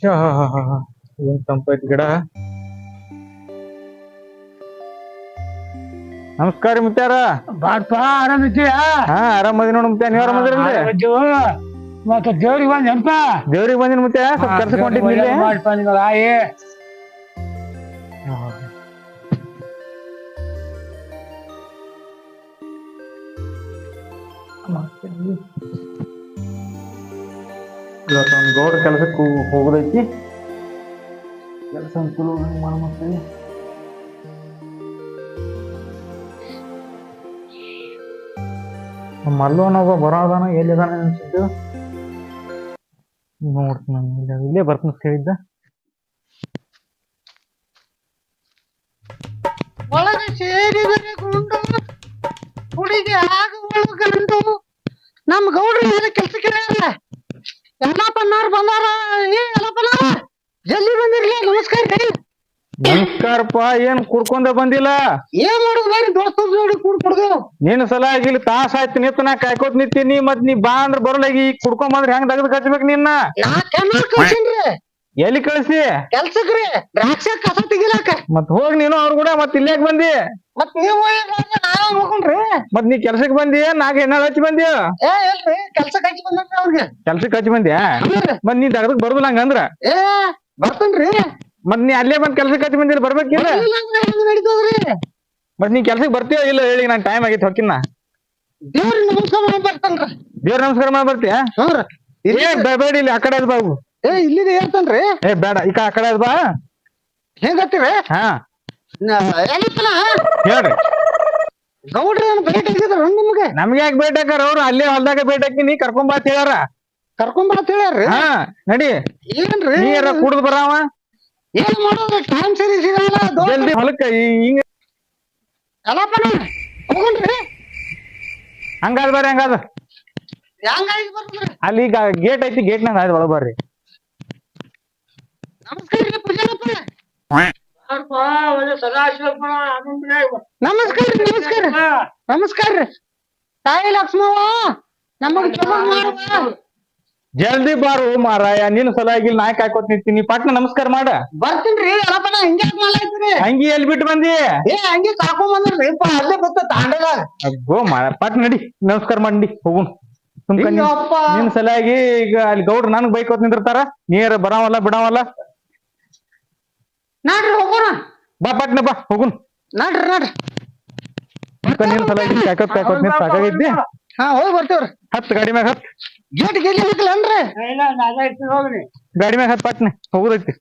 ಏನ್ ತಂಪೈತಿ ಗಿಡ. ನಮಸ್ಕಾರ ಮುತ್ಯಾರ. ಬಾಡ್ಪ ಆರಾಮಿದ್ದೀಯಾ? ಹಾ ಆರಾಮದಿ ನೋಡ್ ಮುತ್ಯ, ನೀವ್ ಆರಾಮದಿರಲ್ರಿ? ಮತ್ತ ದೇವ್ರಿಗೆ ಬಂದ್ ನೆನಪ? ದೇವ್ರಿಗೆ ಬಂದಿನ ಮುತ್ಯ, ಸ್ವಲ್ಪ ಕೆಲ್ಸಕ್ಕೆ ಹೊಂಟಿದ್ನಿ. ಮಾಡ್ಪ ನಿನ್ನ ಆಯಿ. ಇವತ್ತು ಒಂದು ಗೌಡ ಕೆಲಸಕ್ಕೆ ಹೋಗೋದೈತಿ. ಕೆಲಸ ಅನುಕೂಲ ಮಾಡ್ತೀವಿ. ಮಲ್ಲೋನೊಬ್ಬ ಬರೋದಾನ, ಎಲ್ಲಿದಾನ ಅನ್ಸಿದ್ದು ನೋಡ್ತೀನಿ. ಇಲ್ಲೇ ಬರ್ತೀನಿ ಕೇಳಿದ್ದ. ಒಳಗೆ ಸೇರಿದರೆ ಗುಂಡು ಹುಡುಗಿ ಆಗ ಒಳಗಂಡು. ನಮ್ ಗೌಡ್ರು ಕೆಲ್ಸಕ್ಕೆ ಎಲ್ಲಪ್ಪನವ್ರು ಬಂದಾರ. ಎಲ್ಲಪ್ಪನವ್ರ ಜಲ್ದಿ ಬಂದಿರ್ಲಿ. ನಮಸ್ಕಾರ ರೀ. ನಮಸ್ಕಾರಪ್ಪ. ಏನ್ ಕುಡ್ಕೊಂಡ ಬಂದಿಲ್ಲ? ಏನ್ ಮಾಡುದು ಬರೀ ದೋಸ್ತ ಜೋಡಿ ಕುಡ್ದು ನೀನ್ ಸಲ ಆಗಿಲ್ಲ, ತಾಸ ಆಯ್ತು ನಿಂತ ನಾ ಕಾಯ್ಕೋತ್ ನಿಂತೀನಿ. ಮತ್ ನೀ ಬಾ ಅಂದ್ರ ಬರಲಾಗಿ ಕುಡ್ಕೊಂಡ್ ಬಂದ್ರ ಹೆಂಗ್ ತಗದ್ ಕಚ್ಬೇಕ್ ನಿನ್ನ? ನಾ ಕೆನಾಲ್ ಕಳ್ಸೀನ್ರಿ. ಎಲ್ಲಿ ಕಳ್ಸಿ? ಕೆಲ್ಸಕ್ರಿ, ದ್ರಾಕ್ಷ ಕಸ ತೆಗಿಲಾಕ. ಮತ್ ಹೋಗ್ ನೀನು ಅವ್ರ ಕೂಡ. ಮತ್ ಇಲ್ಲಾಕ್ ಬಂದಿ? ಮತ್ ನೀವು ನಾವ್ ಹೋಗ್ರಿ. ಮತ್ ನೀ ಕೆಲ್ಸಕ್ ಬಂದಿ, ನಾಗ ಹೆಣ್ಣಾಳ ಹಚ್ಚಿ ಬಂದ್ಯ? ಏ ಇಲ್ರಿ, ಕೆಲ್ಸಕ್ ಹಚ್ಚಿ ಬಂದ್ರಿ ಅವ್ರಿಗೆ. ಕೆಲ್ಸಕ್ ಹಚ್ಚಿ ಬಂದ್ಯಾ? ಮತ್ ನೀ ತಗದಕ್ ಬರುದಿಲ್ಲ ಹಂಗಂದ್ರ? ಏ ಬರ್ತೇನ್ರಿ. ಮತ್ ನೀ ಅಲ್ಲೇ ಬಂದ್ ಕೆಲ್ಸಕ್ ಹಚ್ಚಿ ಬಂದಿಲ್ಲ, ಬರ್ಬೇಕಿಲ್ಲ? ನಡೀತದ್ರಿ. ಮತ್ ನೀ ಕೆಲ್ಸಕ್ ಬರ್ತೀಯೋ ಇಲ್ಲ ಹೇಳಿ, ನಾನ್ ಟೈಮ್ ಆಗೈತಿ ಹೊಕ್ಕಿನ. ದೇವ್ರಿಗೆ ನಮಸ್ಕಾರ ಮಾಡಿ ಬರ್ತೇನ್ರಿ. ದೇವ್ರ ನಮಸ್ಕಾರ ಮಾಡಿ ಬರ್ತೀಯ? ಬೇಡ, ಇಲ್ಲಿ ಆ ಕಡೆ ಅದ್ ಬಾಬು. ಏ ಇಲ್ಲಿದೆ ಹೇಳ್ತೇನ್ರಿ. ಏ ಬೇಡ, ಈ ಕಡೆ ಅದ್ ಬಾ. ಹೆಂಗತ್ತೀರಿ? ಹಾ ಹೇಳ್ರಿ. ಗೌಡ್ರಿ ಏನ್ ಭೇಟಿ ಆಗಿದ್ರ ನಿಮ್ಗೆ? ನಮ್ಗೆ ಯಾಕೆ ಭೇಟಿ ಹಾಕಾರ? ಅವ್ರು ಅಲ್ಲೇ ಹೊಲ್ದಾಗ ಭೇಟಿ ಹಾಕಿನಿ, ಕರ್ಕೊಂಡ್ ಬಾ ಅಂತ ಹೇಳ್ಯಾರ. ಕರ್ಕೊಂಡ್ ಬಾ ಹೇಳ್ಯಾರ್ರಿ? ಹಾ ನಡಿ. ಏನ್ರಿ ನೀರ ಕುಡ್ದು ಬರಾವ? ಏನ್ ಮಾಡೋದ್ರಿ, ಟೈಮ್ ಸರಿ ಸಿಗಲ್ಲ. ಜಲ್ದಿ ಹೊಲಕ್ಕ ಹಿಂಗ ಎಲ್ಲಪ್ಪನ ಹೋಗಣ್ರಿ. ಹಂಗಾದ ಬರ್ರಿ, ಹಂಗಾದ ಹೆಂಗಾಯ್ತು ಬರ್ತದ್ರಿ? ಅಲ್ಲಿ ಈಗ ಗೇಟ್ ಐತಿ, ಗೇಟ್ ನಾಗ ಆಯ್ತು, ಒಳಗ್ ಬರ್ರಿ. ನಮಸ್ಕಾರ ರೀ ಪೂಜಾರಪ್ಪ. ನಮಸ್ಕಾರ ನಮಸ್ಕಾರ ನಮಸ್ಕಾರ ರೀ. ತಾಯಿ ಲಕ್ಷ್ಮವ್ವ ನಮಗ್ ಜಲ್ದಿ ಬಾರು ಮಾರಾಯ. ನಿನ್ ಸಲ ಆಗಿಲ್ಲ, ನಾ ಕಾಯ್ಕೋತ್ ನಿಂತೀನಿ. ಪಟ್ನ ನಮಸ್ಕಾರ ಮಾಡ. ಬರ್ತೀನ್ರಿ. ಎಲ್ಲಪ್ಪನ ಹಿಂಗ್ಯಾಕ್ ಮಾಡ್ಲಾಯ್ತೀರಿ? ಅಂಗಿ ಎಲ್ಲಿ ಬಿಟ್ಟು ಬಂದಿ? ಏ ಹಂಗೆ ಕಾಕೊಂಡ್ ಬಂದ್ರಿ. ಅಲ್ಲೇ ಬತ್ತ ತಾಂಡಗ. ಅಗ್ಗೋ ಮಾರ, ಪಟ್ ನಡಿ, ನಮಸ್ಕಾರ ಮಾಡಿ ಹೋಗುನ್. ನಿನ್ ಸಲುವಾಗಿ ಈಗ ಅಲ್ಲಿ ಗೌಡ್ರು ನನಗ್ ಬೈಕೋತ್ ನಿಂದಿರ್ತಾರ. ನೀರ ಬರಾವಲ್ಲ ಬಿಡಾವಲ್ಲ. ನಾಡ್ರಿ ಹೋಗೋಣ. ಬಾ ಪಟ್ನ ಬಾ, ಹೋಗುನ್. ನಾಡ್ರಿ ನಾಡ್ರಿ. ನಿನ್ ಸಲುವಾಗಿ ಕಾಯ್ಕೋತ್ ನಿಂತ ಸಾಕಾಗಿದ್ದಿ. ಹಾ ಹೋಗಿ ಬರ್ತೇವ್ರಿ. ಹತ್ ಗಾಡಿ ಮ್ಯಾಗ ಹತ್. ಗೇಟ್ ಗೆಲ್ಲಿ ಬೇಕಲ್ಲನ್ರಿ? ಗಾಡಿ ಮ್ಯಾಗ ಹತ್, ಪಟ್ನೆ ಹೋಗುದೈತಿ.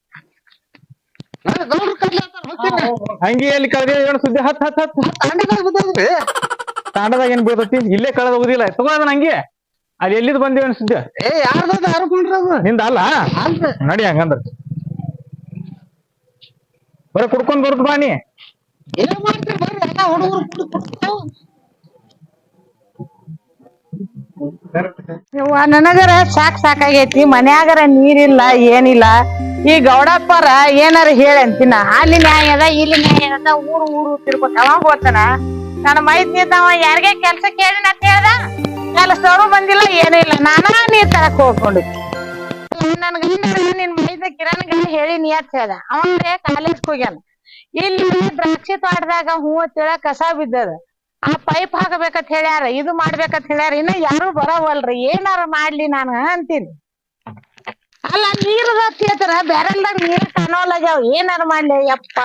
ಅಂಗಿ ಎಲ್ಲಿ ಕಳೆದ ಏನು ಸುದ್ದಿ? ಹತ್ ಹತ್ ಹತ್. ತಾಂಡದಾಗ ಬಿದ್ದದ್ರಿ. ತಾಂಡದಾಗ ಏನ್ ಬೀಳ್ತೈತಿ? ಇಲ್ಲೇ ಕಳೆದ ಹೋಗುದಿಲ್ಲ. ತಗೋ ಅದನ್ನ ಅಂಗಿ. ಅಲ್ಲಿ ಎಲ್ಲಿದ್ ಬಂದೇವ ಅನ್ಸುದ್ದ? ಏ ಯಾರ್ದ ಹರ್ಕೊಂಡ್ರಿ ಅದು? ನಿಂದ ಅಲ್ಲ? ನಡಿ ಹಂಗಂದ್ರ ಬರ ಕುಡ್ಕೊಂಡ್ ಬರುತ್ತ ಬಾ. ನೀ ಏನ್ ಮಾಡ್ತೀರಿ ಬರ್ರಿ, ಎಲ್ಲ ಹುಡುಗರು ನನಗರ ಸಾಕಾಗೈತಿ. ಮನ್ಯಾಗರ ನೀರಿಲ್ಲ ಏನಿಲ್ಲ. ಈ ಗೌಡಪ್ಪರ ಏನಾರ ಹೇಳಂತಿನ. ಅಲ್ಲಿ ನ್ಯಾಯ ಅದ, ಇಲ್ಲಿ ನ್ಯಾಯ ಅದ. ಊರು ತಿರ್ಕೊತ ಅವಾಗ ಹೋಗ್ತಾನ. ನನ್ನ ಮೈದ್ ನಿಂತಾವ ಯಾರಿಗೆ ಕೆಲ್ಸ ಕೇಳಿ ನಾ ಹೇಳ್ದ. ಕೆಲಸದವರು ಬಂದಿಲ್ಲ, ಏನೂ ಇಲ್ಲ. ನಾನಾ ನೀರ್ ತರಕ್ ಹೋಗ್ಕೊಂಡು ನನ್ ಗಂಡ ನಿನ್ ಮೈದ ಕಿರಣ್ಗ ಹೇಳಿ ನಿಯತ್ ಹೇಳ್ದ. ಅವನ್ರೆ ಕಾಲೇಜ್ ಹೋಗ್ಯಾನ. ಇಲ್ಲಿ ದ್ರಾಕ್ಷಿ ತೋಟದಾಗ ಹೂವ ತಿಳ ಕಸ ಬಿದ್ದದ. ಆ ಪೈಪ್ ಹಾಕಬೇಕಂತ ಹೇಳ್ಯಾರ, ಇದು ಮಾಡ್ಬೇಕಂತ ಹೇಳ್ಯಾರ. ಇನ್ನ ಯಾರು ಬರವಲ್ರಿ. ಏನಾರ ಮಾಡ್ಲಿ ನಾನು ಅಂತೀನಿ. ಅಲ್ಲ ನೀರದ ಹೇಳ್ತಾರ, ಬ್ಯಾರಲ್ದಾಗ ನೀರ್ ಕಾಣೋಲಾಗ್ಯಾವ. ಏನಾರ ಮಾಡ್ಲಿ ಯಪ್ಪ.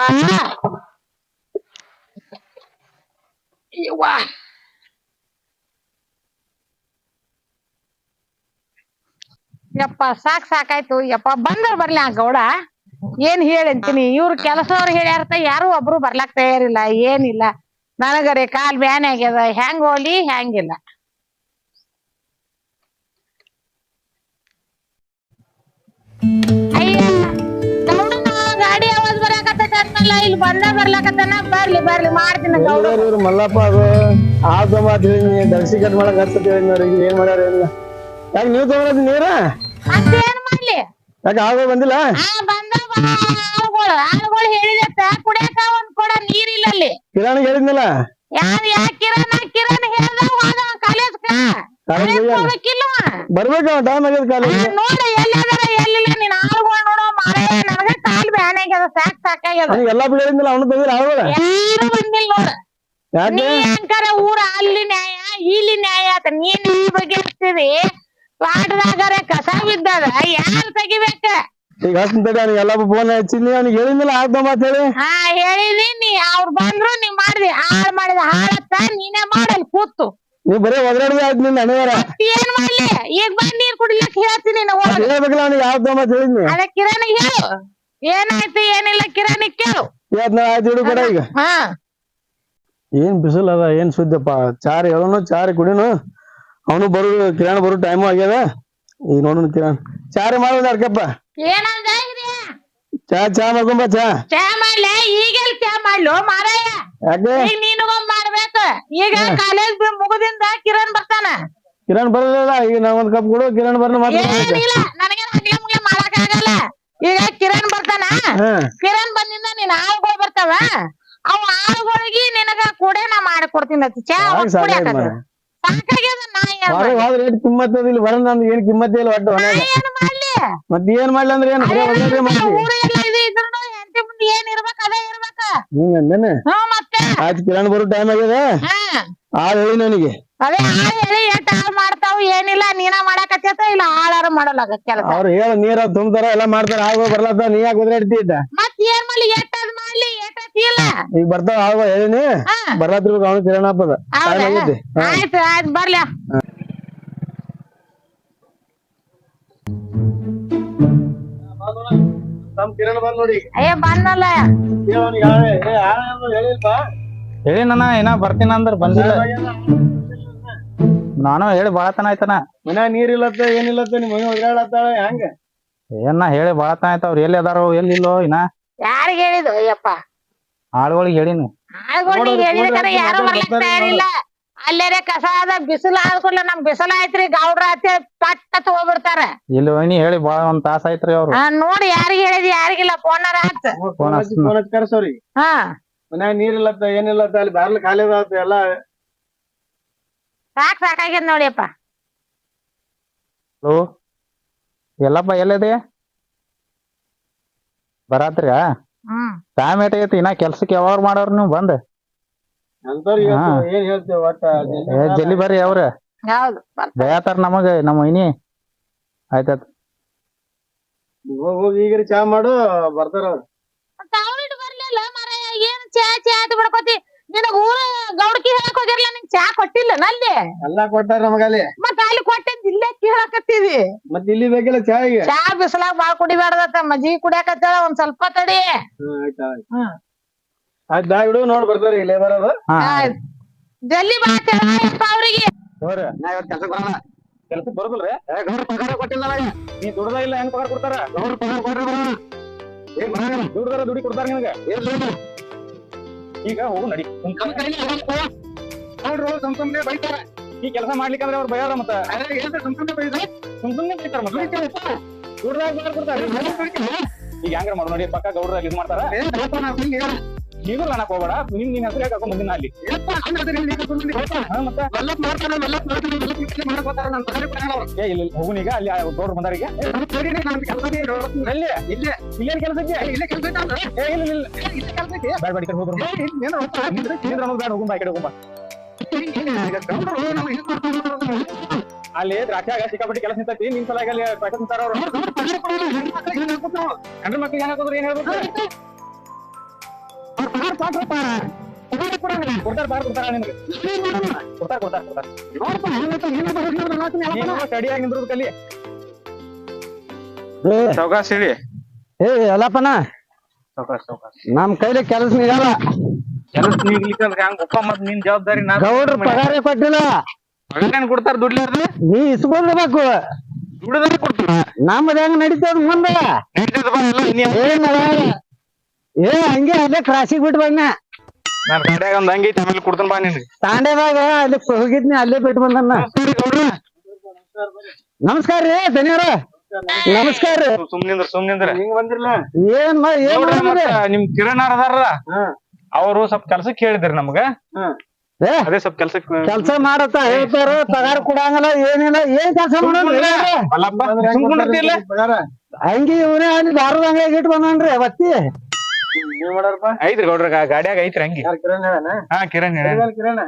ಯಪ್ಪ ಸಾಕಾಯ್ತು ಯಪ್ಪ. ಬಂದ್ರ ಬರ್ಲಿ ಆ ಗೌಡ. ಏನ್ ಹೇಳಂತೀನಿ, ಇವ್ರು ಕೆಲಸದವ್ರು ಹೇಳ್ಯಾರತ, ಯಾರು ಒಬ್ರು ಬರ್ಲಾಕ್ ತಯಾರಿಲ್ಲ, ಏನಿಲ್ಲ. ನನಗರೆ ಕಾಲ್ ಬ್ಯಾನೆ ಆಗ್ಯದ. ಹೆಂಗ್ ಹೋಗ್ಲಿ ಹೆಂಗಿಲ್ಲ. ಅಯ್ಯ ಗೌಡನ ಗಾಡಿ ಆವಾಜ್ ಬರಾಕತ್ತೈತಿ ಅಂದ್ನಲ್ಲ, ಇಲ್ಲಿ ಬಂದ ಬರ್ಲಾಕತ್ತಾನ. ಬರ್ಲಿ ಮಾಡ್ತೀನಿ ಗೌಡ. ಮಲ್ಲಪ್ಪ ಅದು ಆದ ಮಾತು ಹೇಳಿ ದರ್ಶಿ ಕಟ್ ಮಾಡಕ್ ಹಚ್ಚತ್ ಹೇಳಿದ್ನವ್ರಿಗೆ. ಏನ್ ಮಾಡ್ಯಾರ ಏನಿಲ್ಲ. ಯಾಕೆ ನೀವ್ ತಗೊಳದ್ ನೀರ? ಮತ್ತೇನ್ ಮಾಡ್ಲಿ? ಯಾಕೆ ಆಗ ಬಂದಿಲ್ಲ? ಆಳುಗಳು ಹೇಳಿದತ್ತ ಕುಡಿಯಾಕ ಒಂದ್ ಕೊಡ ನೀರಿಲ್ಲ ಅಲ್ಲಿ. ಕಿರಾಣಿ ಹೇಳಿದ್ನಲ್ಲ. ಕಿರಣ್ ಹೇಳ್ದ ಕಾಲೇಜ್ಕ ಬರ್ಬೇಕ ಟೈಮ್ ಆಗ್ಯದ ಕಾಲೇಜ್. ನೋಡಿ ಎಲ್ಲಿದಾರ ಎಲ್ಲಿಲ್ಲ. ನೀನ್ ಆಳುಗಳು ನೋಡೋ ಸಾಕಾಗ್ಯದ ಸಾಕಾಗ್ಯದ ಅವ್ನಿಗೆ ಎಲ್ಲಾ ಬಿಡ ಹೇಳಿದ್ನಲ್ಲ ಅವನು ತಂದಿಲ್ಲ ಆಳುಗಳ ಯಾರು ಬಂದಿಲ್ಲ ನೋಡ ಯಾಕೆ ನೀ ಅಂಕರ ಊರ ಅಲ್ಲಿ ನ್ಯಾಯ ಇಲ್ಲಿ ನ್ಯಾಯ ಆತ ನೀನ್ ಈ ಬಗ್ಗೆ ಹಚ್ಚಿದಿ ಪಾಟದಾಗರೆ ಕಸ ಬಿದ್ದದ ಯಾರು ತೆಗಿಬೇಕ ಈಗ ಹಚ್ಚಿಂತಡಿ ಅವ್ನಿಗೆ ಎಲ್ಲಾ ಫೋನ್ ಹಚ್ಚಿದ್ನಿ ಅವ್ನಿಗೆ ಹೇಳಿದ್ನಲ್ಲ ಆಗ್ದ ಮಾತ್ ಹೇಳಿ ಹಾ ಹೇಳಿದಿ ನೀ ಅವ್ರು ಬಂದ್ರು ನೀ ಮಾಡ್ದಿ ಹಾಳ್ ಮಾಡಿದ ಹಾಳತ್ತ ನೀನೇ ಮಾಡಲ್ ಕೂತು ನೀವ್ ಬರೀ ಒದರಾಡಿದ ಆಯ್ತು ನಿನ್ನ ಹಣೆವರ ಏನ್ ಮಾಡ್ಲಿ ಈಗ ಬಂದ್ ನೀರ್ ಕುಡಿಲಕ್ ಹೇಳ್ತೀನಿ ಒಳಗ ಹೇಳ್ಬೇಕಲ್ಲ ಅವ್ನಿಗೆ ಆಗ್ದ ಮಾತ್ ಹೇಳಿದ್ನಿ ಅದ ಕಿರಾಣಿಗೆ ಹೇಳು ಏನಾಯ್ತು ಏನಿಲ್ಲ ಕಿರಾಣಿ ಕೇಳು ಇವತ್ ನಾವ್ ಆಯ್ತು ಹಿಡು ಕಡ ಈಗ ಹಾ ಏನ್ ಬಿಸಿಲ್ ಅದ ಏನ್ ಸುದ್ದಪ್ಪ ಚಾರ್ ಹೇಳೋನು ಚಾರ್ ಕುಡಿನು ಅವನು ಬರು ಕಿರಾಣ ಬರೋ ಟೈಮು ಆಗ್ಯದ ಈಗ ನೋಡೋಣ ಕಿರಾಣ ಚಾರೆ ಮಾಡೋದು ಅರ್ಕಪ್ಪ ಏನಂದ ಚಾ ಮಾಡ್ಕೊಂಬ ಚಾ ಮಾಡ್ಲೆ ಈಗೆಲ್ ಚಾ ಮಾಡ್ಲು ಮಾರಾಯ ಯಾಕೆ ಈಗ ನೀನುಗೊಂದ್ ಮಾಡ್ಬೇಕ ಈಗ ಕಾಲೇಜ್ ಮುಗುದಿಂದ ಕಿರಣ್ ಬರ್ತಾನ ಕಿರಣ್ ಬರಲಿಲ್ಲ ಈಗ ನಾವ್ ಒಂದ್ ಕಪ್ ಕೊಡು ಕಿರಣ್ ಬರ್ನ ಏನಿಲ್ಲ ನನಗೆ ಹಗ್ಲೆ ಮುಗ್ಲೆ ಮಾಡಕ್ ಆಗಲ್ಲ ಈಗ ಕಿರಣ್ ಬರ್ತಾನ ಕಿರಣ್ ಬಂದಿಂದ ನೀನ್ ಆಳುಗಳು ಬರ್ತಾವ ಅವ್ ಆಳುಗಳಿಗೆ ನಿನಗ ಕೂಡ ನಾ ಮಾಡಿ ಕೊಡ್ತೀನಿ ಚಾ ಸಾಕಾಗ್ಯದ ನಾ ರೇಟ್ ಕಿಮ್ಮತ್ ಇಲ್ಲಿ ಬರ ನಮ್ದು ಏನ್ ಕಿಮ್ಮತ್ ಇಲ್ಲ ಒಟ್ಟು ಏನ್ ಮಾಡ್ಲಿ ಮತ್ ಏನ್ ಮಾಡ್ಲಿ ಅಂದ್ರೆ ಏನ್ ಊರೆಲ್ಲ ಇದು ಇದ್ರೂ ಹೆಂಡತಿ ಮುಂದೆ ಏನ್ ಇರ್ಬೇಕ ಅದೇ ಇರ್ಬೇಕ ಮತ್ತೆ ಆಯ್ತು ಕಿರಣ್ ಬರೋ ಟೈಮ್ ಆಗ್ಯದ ಆಳ್ ಹೇಳಿ ನನಗೆ ಅದೇ ಆಳ್ ಹೇಳಿ ಎಷ್ಟ್ ಹಾಳ್ ಮಾಡ್ತಾವ್ ಏನಿಲ್ಲ ನೀನ ಮಾಡಾಕತ್ತ ಇಲ್ಲ ಹಾಳಾರ ಮಾಡಲ್ಲ ಕೆಲಸ ಅವ್ರು ಹೇಳ ನೀರ ತುಂಬ್ತಾರ ಎಲ್ಲಾ ಮಾಡ್ತಾರ ಆಗ ಬರ್ಲತ್ತ ನೀ ಯಾಕೆ ಉದ್ರಾಡ್ತಿದ್ದ ಮತ್ ಏನ್ ಮಾಡ್ಲಿ ಎಟ್ಟದ್ ಮಾಡ್ಲಿ ಎಟ್ಟದ್ ಇಲ್ಲ ಈಗ ಬರ್ತಾವ ಆಗ ಹೇಳಿನಿ ಬರ್ಲಾತಿರ್ಬೇಕು ಅವ್ನು ಕಿರಣ ಹಬ್ಬದ ಆಯ್ತು ಆಯ್ತು ಬರ್ಲ ನಮ್ ಕಿರಣ್ ಬಂದ್ ನೋಡಿ ಅಯ್ಯ ಬಂದಲ್ಲ ಹೇಳಿ ನನ್ನ ಏನ ಬರ್ತೀನ ಅಂದ್ರ ಬಂದಿಲ್ಲ ನಾನು ಹೇಳಿ ಬಾಳತನ ಆಯ್ತನ ಮನ್ಯಾಗ ನೀರ್ ಇಲ್ಲತ್ತ ಏನಿಲ್ಲತ್ತ ನಿಮ್ ಮನೆ ಒದ್ರಾಡತ್ತಾಳ ಹೆಂಗ ಏನ ಹೇಳಿ ಬಾಳತನ ಆಯ್ತ ಅವ್ರ ಎಲ್ಲಿ ಅದಾರೋ ಎಲ್ಲಿಲ್ಲೋ ಇನ್ನ ಯಾರಿಗ ಹೇಳಿದು ಅಯ್ಯಪ್ಪ ಆಳುಗಳಿಗೆ ಹೇಳಿನಿ ಆಳುಗಳಿಗೆ ಹೇಳಿದ ಯಾರು ಬರ್ಲಕ್ ತಯಾರಿಲ್ಲ ಅಲ್ಲೇರೆ ಕಸ ಅದ ಬಿಸಿಲು ಆದ್ಕೊಡ್ಲ ನಮ್ ಬಿಸಿಲು ಆಯ್ತ್ರಿ ಗೌಡ್ರ ಹತ್ತಿ ಪಟ್ಟ ಹೋಗ್ಬಿಡ್ತಾರ ಇಲ್ಲಿ ವೈನಿ ಹೇಳಿ ಬಾಳ ಒಂದ್ ತಾಸ ಆಯ್ತ್ರಿ ಅವ್ರು ನೋಡಿ ಯಾರಿಗ ಹೇಳಿದಿ ಯಾರಿಗಿಲ್ಲ ಫೋನರ ಹಚ್ಚ ಫೋನ್ ಕರ್ಸವ್ರಿ ಹಾ ಮನ್ಯಾಗ ನೀರ್ ಇಲ್ಲತ್ತ ಏನಿಲ್ಲತ್ತ ಅಲ್ಲಿ ಬಾರ್ಲ ಖಾಲಿ ಅದಾವತ್ತ ಎಲ್ಲಾ ಸಾಕಾಗ್ಯದ ನೋಡಿಯಪ್ಪ ಹಲೋ ಎಲ್ಲಪ್ಪ ಎಲ್ಲಿದೆ ಬರಾತ್ರಿ ಟೈಮ್ ಏಟಾಗೈತಿ ಇನ್ನ ಕೆಲ್ಸಕ್ಕೆ ಯಾವಾಗ ಮಾಡೋರ್ ನೀವು ಬಂದ್ ಏನ್ ಹೇಳ್ತೇವ ಒಟ್ಟ ಜಲ್ದಿ ಬರ್ರಿ ಅವ್ರ ಹೌದು ಬಯಾತಾರ ನಮಗ ನಮ್ಮ ವೈನಿ ಆಯ್ತಾಯ್ತು ಹೋಗಿ ಈಗ ಚಾ ಮಾಡು ಬರ್ತಾರ ತಾವಿಟ್ಟು ಬರ್ಲಿಲ್ಲ ಮಾರಾಯ ಏನ್ ಚಾ ಚಾ ಅಂತ ಬಿಡ್ಕೋತಿ ನಿನಗ ಊರ ಗೌಡ್ಕಿ ಹೇಳಕ್ ಹೋಗಿರ್ಲ ನಿಂಗ್ ಚಾ ಕೊಟ್ಟಿಲ್ಲ ನಲ್ಲಿ ಎಲ್ಲಾ ಕೊಟ್ಟಾರ ನಮಗಲ್ಲಿ ಮತ್ತ ಅಲ್ಲಿ ಕೊಟ್ಟಿದ್ ಇಲ್ಲೇ ಕೇಳಕತ್ತೀವಿ ಮತ್ ಇಲ್ಲಿ ಬೇಕಿಲ್ಲ ಚಾ ಈಗ ಚಾ ಬಿಸಲಾಗ ಬಾಳ್ ಕುಡಿಬ್ಯಾಡ್ದತ್ತ ಮಜ್ಜಿಗೆ ಕುಡಿಯಾಕತ್ತಾಳ ಒಂದ್ ಸ್ವಲ್ಪ ತಡಿ ಆಯ್ತು ಬ್ಯಾಗ್ ಇಡು ನೋಡ್ ಬರ್ತಾರ ಇಲ್ಲೇ ಬರೋದು ಜಲ್ದಿ ಬಾ ಹೇಳಪ್ಪ ಅವ್ರಿಗೆ ಕೆಲ್ಸಕ್ ಬರೋದಿಲ್ರಿ ಗೌಡ್ರ ಪಗಾರ ಕೊಟ್ಟಿಲ್ಲ ನೀ ದುಡ್ದ ಇಲ್ಲ ಹೆಂಗ್ ಪಗಾರ ಕೊಡ್ತಾರ ಗೌಡ್ರ ಪಗಾರ ಕೊಡ್ರಿ ದುಡ್ದಾರ ದುಡಿ ಕೊಡ್ತಾರ ನಿನಗ ಈಗ ಹೋಗು ನಡಿ ಸುಮ್ನೆ ಬೈತಾರ ಈ ಕೆಲಸ ಮಾಡ್ಲಿಕ್ಕಂದ್ರೆ ಅವ್ರು ಬೈಯಾರ ಮತ್ತ ಸುಮ್ನೆ ಬೈತಾರ ಮತ್ತೆ ದುಡ್ದಾಗ ಪಗಾರ ಕೊಡ್ತಾರ ಈಗ ಹೆಂಗಾರ ಮಾಡು ನೋಡಿ ಪಕ್ಕ ಗೌಡ್ರ ಇದು ಮಾಡ್ತಾರ ನೀನು ನಾನಕ್ ಹೋಗ್ಬೇಡ ನಿನ್ ಹೆಸರು ಯಾಕೆ ಹಾಕೊಂಡ್ ಬಂದಿನ ಅಲ್ಲಿ ಏ ಇಲ್ಲ ಹೋಗುನ್ ಈಗ ಅಲ್ಲಿ ಗೌಡ್ರು ಬಂದಾರಿಗೆ ಇಲ್ಲೇನ್ ಕೆಲಸಕ್ಕೆ ಬೇಡ ಬೇಡ ಹೋಗ್ಬರ್ ಬೇಡ ಹೋಗುಂಬ ಈ ಕಡೆ ಹೋಗುಂಬ ಅಲ್ಲಿ ದ್ರಾಕ್ಷಾಗ ಸಿಕ್ಕಾಪಟ್ಟಿ ಕೆಲಸ ನಿಂತೈತಿ ನಿನ್ ಸಲ ಅಲ್ಲಿ ಪ್ಯಾಕೆಟ್ ನಿಂತಾರ ಅವ್ರು ಗಂಡ್ರ ಮಕ್ಳಿಗೆ ಹೆಂಗ್ ಹಾಕೋದ್ರ ಏನ್ ಹೇಳ್ಬೇಕು ಕೊಡ್ತಾರ ಬಾರ್ ಕೊಡ್ತಾರ ನಿನ್ಗೆ ಕೊಡ್ತಾರ ಸ್ಟಡಿಯಾಗಿ ನಿಂದ್ರು ಕಲಿ ಸಾವಕಾಶ ಹೇಳಿ ಎಲ್ಲಪ್ಪನ ನಮ್ ಕೈಲಿ ಕೆಲಸ ನಿಗಲ್ಲ ಕೆಲಸ ನೀಗ್ಲಿಕ್ಕಂದ್ರ ಹಂಗ ಒಪ್ಪ ಮತ್ ನಿನ್ ಜವಾಬ್ದಾರಿ ಗೌಡ್ರ ಪಗಾರ ಕೊಟ್ಟಿಲ್ಲ ಪಗಾರ ಕೊಡ್ತಾರ ದುಡ್ಲಾರ್ದು ನೀ ಇಸ್ಕೊಳ್ಬೇಕು ದುಡ್ಡದಾಗ ಕೊಡ್ತಾರ ನಮ್ಮದ ಹೆಂಗ್ ನಡೀತದ ಮುಂದೆ ಏ ಹಂಗೆ ಅಲ್ಲೇ ಕ್ರಾಸಿಗೆ ಬಿಟ್ಟು ಬನ್ನ ನಾನ್ ಗಾಡ್ಯಾಗ ಒಂದ್ ಹಂಗೈತಿ ಆಮೇಲೆ ಕೊಡ್ತಾನ ಬಾ ನಿನ್ಗೆ ತಾಂಡ್ಯದಾಗ ಅಲ್ಲಿ ಹೋಗಿದ್ನಿ ಅಲ್ಲೇ ಬಿಟ್ಟು ಬಂದನ್ನ ನಮಸ್ಕಾರ ರೀ ಧನ್ಯವ್ರ ನಮಸ್ಕಾರ ರೀ ಸುಮ್ನಿಂದ್ರ ಹಿಂಗ್ ಬಂದಿರ್ಲ ನಿಮ್ ಕಿರಣ್ ಅದಾರ ಅವ್ರು ಸ್ವಲ್ಪ ಕೆಲ್ಸಕ್ಕೆ ಹೇಳಿದ್ರಿ ನಮ್ಗ ಅದೇ ಸ್ವಲ್ಪ ಕೆಲ್ಸ ಮಾಡತ್ತ ಹೇಳ್ತಾರ ಪಗಾರ ಕೊಡಂಗಲ್ಲ ಏನಿಲ್ಲ ಏನ್ ಕೆಲ್ಸ ಮಾಡೋದ್ರಿ ಹಂಗಿ ಇವನೇ ಅಲ್ಲಿ ದಾರದ ಅಂಗಡಿಯಾಗ ಇಟ್ಟು ಬಂದನ್ರಿ ಬತ್ತಿ ನೀವ್ ಮಾಡಾರಪ್ಪ ಐತ್ರಿ ಗೌಡ್ರ ಗಾಡ್ಯಾಗ ಐತ್ರಿ ಹಂಗಿ ಕಿರಣ್ ಹೇಳನ ಹಾ ಕಿರಣ್ ಕಿರಣ್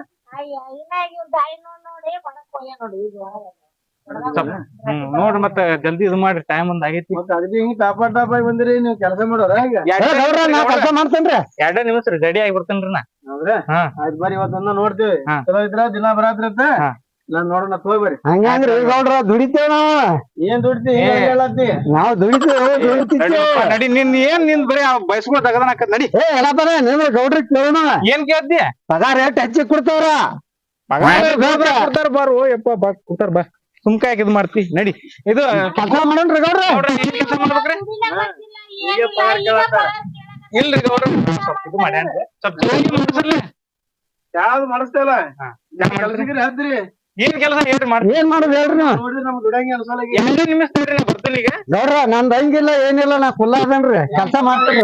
ನೋಡ್ರಿ ಮತ್ತ ಜಲ್ದಿ ಇದು ಮಾಡ್ರಿ ಟೈಮ್ ಒಂದ್ ಆಗೈತಿ ಅಗದಿ ಹಿಂಗ್ ಟಾಪ ಬಂದಿರಿ ನೀವು ಕೆಲಸ ಮಾಡೋರ ಈಗ ನಾ ಕೆಲಸ ಮಾಡ್ತೇನ್ರಿ 2 ನಿಮಿಷ ರೀ ರೆಡಿ ಆಗಿ ಬರ್ತೇನ್ರಿ ನಾ ಹೌದ್ರಾ ಹಾ ಆಯ್ತು ಬರ್ರಿ ಇವತ್ತೊಂದ ನೋಡ್ತೇವಿ ಹಾ. ಚಲೋ ಇದ್ರ ದಿನ ಬರಾತ್ರಿ ಅಂತ ಹಾ. ನಾನ್ ನೋಡೋಣ ಹೋಗ್ಬರ್ರಿ ಹಂಗ್ರಿ ಗೌಡ್ರ ದುಡಿತೇವ ನಾವ್ ಏನ್ ದುಡಿತಿ ಹೇಳತ್ತಿ ನಾವ್ ದುಡಿತೇವ್ ನಡಿ ನಿನ್ ಬರೀ ಬಯಸ್ಕೊಳ ತಗದನ ನಡಿ ಏ ಎಲ್ಲಪ್ಪ ನಿಂದ್ರ ಗೌಡ್ರ ಕೇಳೋಣ ಏನ್ ಕೇಳ್ತಿ ಪಗಾರ ರೇಟ್ ಹೆಚ್ಚಿಗೆ ಕೊಡ್ತಾವ್ರ ಕೊಡ್ತಾರ ಬಾರು ಯಪ್ಪ ಬಾ ಕೊಡ್ತಾರ ಬಾ ಸುಮ್ಕ ಯಾಕೆ ಇದ್ ಮಾಡ್ತಿ ನಡಿ ಇದು ಕೆಲಸ ಮಾಡೋಣ್ರಿ ಗೌಡ್ರ ಏನ್ ಕೆಲಸ ಮಾಡ್ಬೇಕ್ರಿ ಇಲ್ರಿ ಗೌಡ್ರ ಸ್ವಲ್ಪ ಇದು ಮಾಡ್ಯಾನ್ರಿ ಸ್ವಲ್ಪ ಚೆನ್ನಾಗಿ ಮಾಡಿಸ್ರಲ್ಲ ಯಾವ್ದು ಮಾಡಿಸ್ತೇವಲ್ಲ ಕೆಲ್ಸಗಿರಿ ಹದ್ರಿ ಏನ್ ಕೆಲಸ ಹೇಳ್ರಿ ಮಾಡ್ರಿ ಏನ್ ಮಾಡೋದು ಹೇಳ್ರಿ ನೀವು ನೋಡ್ರಿ ನಮ್ ದುಡಂಗಿ ಅನ್ಸಲ್ಲ 2 ನಿಮಿಷ ನೋಡ್ರಿ ನಾ ಬರ್ತೀನಿ ಈಗ ಗೌಡ್ರ ನಂದ್ ಹಂಗಿಲ್ಲ ಏನಿಲ್ಲ ನಾ ಫುಲ್ ಅದೇನ್ರಿ ಕೆಲಸ ಮಾಡ್ತೇನ್ರಿ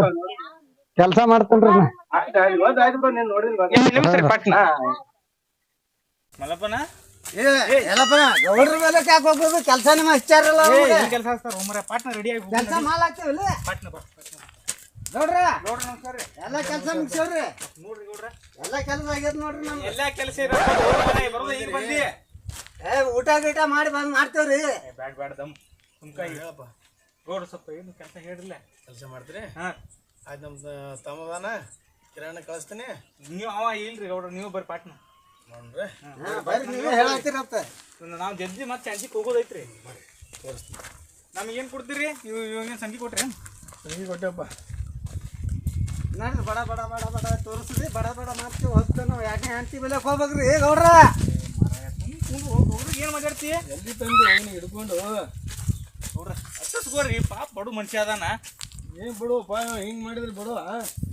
ಕೆಲಸ ಮಾಡ್ತೇನ್ರಿ ನಾ 2 ನಿಮಿಷ ರೀ ಪಟ್ನ ಮಲಪನ ಎಲ್ಲಪ್ಪನ ಗೌಡ್ರ ಮೇಲೆ ಯಾಕೆ ಹೋಗ್ಬೋದು ಕೆಲಸ ನಿಮ್ಮ ಹಚ್ಚಾರಲ್ಲ ಕೆಲಸ ಆಗ್ತಾರ ಒಮ್ಮರೆ ಪಾಟ್ನ ರೆಡಿ ಆಗಿ ಕೆಲಸ ಮಾಡಾಕ್ತೇವಲ್ಲ ಪಾಟ್ನ ಬಾ ಗೌಡ್ರ ನೋಡ್ರಿ ನಮಸ್ಕಾರ ರೀ ಎಲ್ಲ ಕೆಲಸ ಮುಗಿಸವ್ರಿ ನೋಡ್ರಿ ಗೌಡ್ರ ಎಲ್ಲ ಕೆಲಸ ಆಗ್ಯದ ನೋಡ್ರಿ ನಮ್ಗೆ ಎಲ್ಲಾ ಕೆಲಸ ಇರೋದು ಬರೋದು ಈಗ ಬಂದಿ ಊಟ ಗೀಟ ಮಾಡಿ ಬಂದ್ ಮಾಡ್ತೇವ್ರಿ ಬ್ಯಾಡ್ ದಮ್ ಸುಮ್ಕ ಹೇಳಪ್ಪ ಗೌಡ್ರ ಸ್ವಲ್ಪ ಏನು ಕೆಲಸ ಹೇಳಿಲ್ಲ ಕೆಲಸ ಮಾಡ್ತೀರಿ ಹಾ ಆಯ್ತು ನಮ್ದು ತಮ್ಮದಾನ ಕಿರಾಣ ಕಳಿಸ್ತೀನಿ ನೀವು ಅವ ಇಲ್ರಿ ಗೌಡ್ರ ನೀವು ಬರ್ರಿ ಪಾಟ್ನ ನೋಡ್ರಿ ಬರ್ರಿ ನೀವೇ ಹೇಳತ್ತೀರತ್ತ ನಾವು ಜಲ್ದಿ ಮತ್ತೆ ಸಂಜಿಗೆ ಹೋಗೋದೈತ್ರಿ ನಮಗೇನ್ ಕೊಡ್ತೀರಿ ನೀವು ಇವಾಗ ಸಂಜೆ ಕೊಟ್ರಿ ನಿಮಗೆ ಕೊಟ್ಟೆಪ್ಪ ನೋಡ್ರಿ ಬಡ ಬಡ ಬಡ ಬಡ ತೋರಿಸ್ರಿ ಬಡ ಬಡ ಮಾಡ್ತೀವಿ ಹೊತ್ತು ನಾವು ಯಾಕೆ ಹೆಂಡತಿ ಬೆಲೆ ಹೋಗ್ಬೇಕ್ರಿ ಗೌಡ್ರ ಗೌಡ್ರಿಗೆ ಏನ್ ಮಾತಾಡ್ತಿ ಎಲ್ಲಿ ತಂದು ಅವನಿಗೆ ಹಿಡ್ಕೊಂಡು ಗೌಡ್ರ ಹತ್ತಿಸ್ಕೋರಿ ಪಾಪ ಬಡು ಮನುಷ್ಯ ಅದಾನ ಏನ್ ಬಿಡುವಪ್ಪ ಹಿಂಗ್ ಮಾಡಿದ್ರೆ ಬಿಡುವ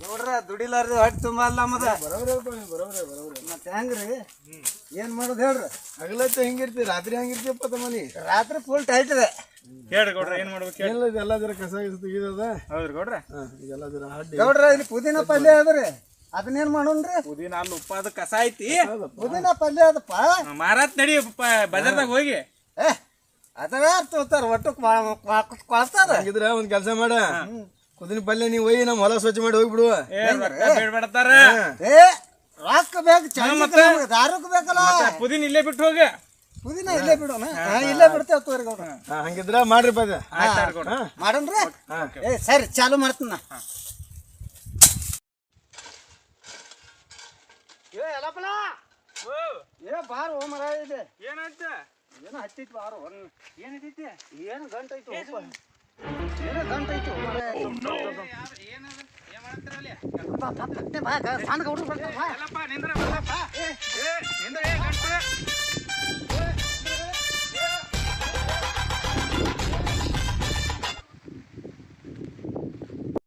ನೋಡ್ರ ದುಡಿಲಾರ್ದು ಹೊಟ್ಟೆ ತುಂಬ ಅಲ್ಲ ನಮ್ಮದ ಬರೋಬ್ರೆ ಮತ್ತೆ ಹೆಂಗ್ರಿ ಏನ್ ಮಾಡೋದು ಹೇಳ್ರಿ ಹಗಲತ್ತ ಹೆಂಗಿರ್ತಿ ರಾತ್ರಿ ಹೆಂಗಿರ್ತಿಯಪ್ಪ ತಮ್ಮನಿ ರಾತ್ರಿ ಫುಲ್ ಟೈಟ್ ಇದೆ ಹೇಳ್ರಿ ಗೌಡ್ರ ಏನ್ ಮಾಡ್ಬೇಕು ಎಲ್ಲ ಇದೆಲ್ಲ ಜರ ಕಸ ತೆಗಿದದ ಹೌದ್ರಿ ಗೌಡ್ರ ಇದೆಲ್ಲ ಜರ ಹಡ್ಡಿ ಗೌಡ್ರ ಇಲ್ಲಿ ಪುದೀನ ಪಲ್ಯ ಅದ್ರಿ ಅದನ್ನೇನ್ ಮಾಡೋಣ್ರಿ ಪುದೀನ ಅಲ್ಲಿ ಉಪ್ಪ ಅದು ಕಸ ಐತಿ ಪುದೀನ ಪಲ್ಯ ಅದಪ್ಪ ಮಾರಾತ್ ನಡಿ ಬಜಾರ್ದಾಗ ಹೋಗಿ ಏ ಅದವೇ ತೋತಾರ ಒಟ್ಟು ಕೊಳ್ತಾರ ಹಂಗಿದ್ರ ಒಂದ್ ಕೆಲಸ ಮಾಡ ಕುದಿನ ಪಲ್ಯ ನೀವು ಒಯ್ಯಿ ನಮ್ಮ ಹೊಲ ಸ್ವಚ್ಛ ಮಾಡಿ ಹೋಗ್ಬಿಡುವ ಬೇಡ್ಬೇಡತ್ತಾರ ಏ ರಾಕ್ ಬೇಕು ದಾರುಕ್ ಬೇಕಲ್ಲ ಪುದೀನ ಇಲ್ಲೇ ಬಿಟ್ಟು ಹೋಗಿ ಪುದೀನ ಇಲ್ಲೇ ಬಿಡೋಣ ಇಲ್ಲೇ ಬಿಡ್ತೇವ ತೋರಿ ಗೌಡ್ರ ಹಂಗಿದ್ರ ಮಾಡ್ರಿ ಪದ ಮಾಡೋಣ್ರಿ ಏ ಸರಿ ಚಾಲು ಮಾಡ್ತೀನಿ ನಾ ಏ ಎಲ್ಲಪ್ಪನ ಏ ಬಾರ್ ಓ ಮರ ಇದೆ ಏನಾಯ್ತ ಏನೋ ಹತ್ತಿತ್ತು ಬಾರು ಏನೈತಿ ಏನು ಗಂಟು ಐತು ಏನೋ ಗಂಟು ಐತು ಏನ್ ಮಾಡ್ತಾರಲ್ಲಿ ಸಣ್ಣ ಗೌಡ್ರು ಬರ್ತಾವ ಎಲ್ಲಪ್ಪ